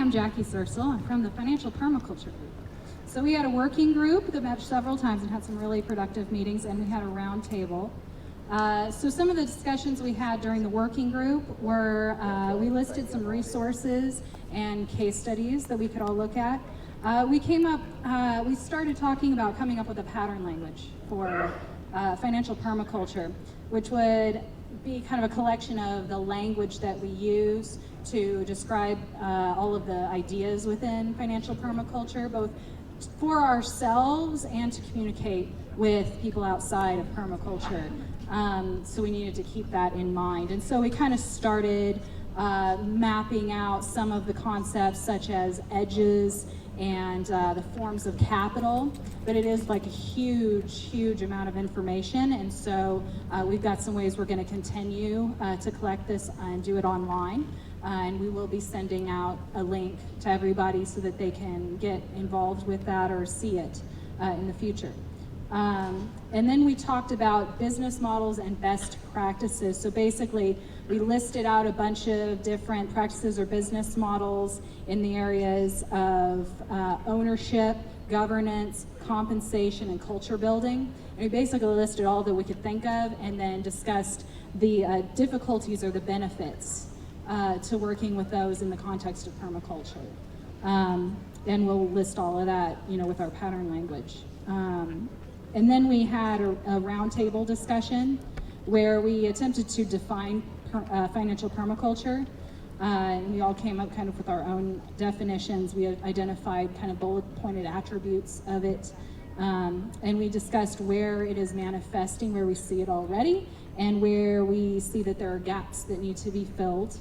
I'm Jackie Sersel. I'm from the Financial Permaculture Group. So we had a working group that met several times and had some really productive meetings, and we had a round table. So some of the discussions we had during the working group were, we listed some resources and case studies that we could all look at. We started talking about coming up with a pattern language for financial permaculture, which would be kind of a collection of the language that we use to describe all of the ideas within financial permaculture, both for ourselves and to communicate with people outside of permaculture. So we needed to keep that in mind. And so we kind of started mapping out some of the concepts such as edges and the forms of capital, but it is like a huge amount of information, and so we've got some ways we're going to continue to collect this and do it online, and we will be sending out a link to everybody so that they can get involved with that or see it in the future. And then we talked about business models and best practices. So basically, we listed out a bunch of different practices or business models in the areas of ownership, governance, compensation, and culture building. And we basically listed all that we could think of and then discussed the difficulties or the benefits to working with those in the context of permaculture. And we'll list all of that, with our pattern language. And then we had a roundtable discussion where we attempted to define financial permaculture. And we all came up kind of with our own definitions. We identified kind of bullet-pointed attributes of it. And we discussed where it is manifesting, where we see it already, and where we see that there are gaps that need to be filled,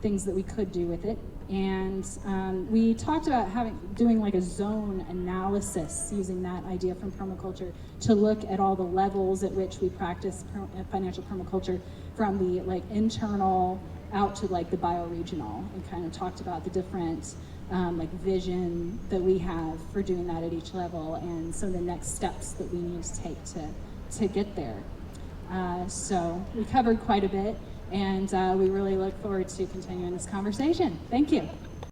things that we could do with it. And we talked about doing like a zone analysis using that idea from permaculture to look at all the levels at which we practice financial permaculture, from the internal out to the bioregional, and kind of talked about the different vision that we have for doing that at each level and some of the next steps that we need to take to get there. So we covered quite a bit. And we really look forward to continuing this conversation. Thank you.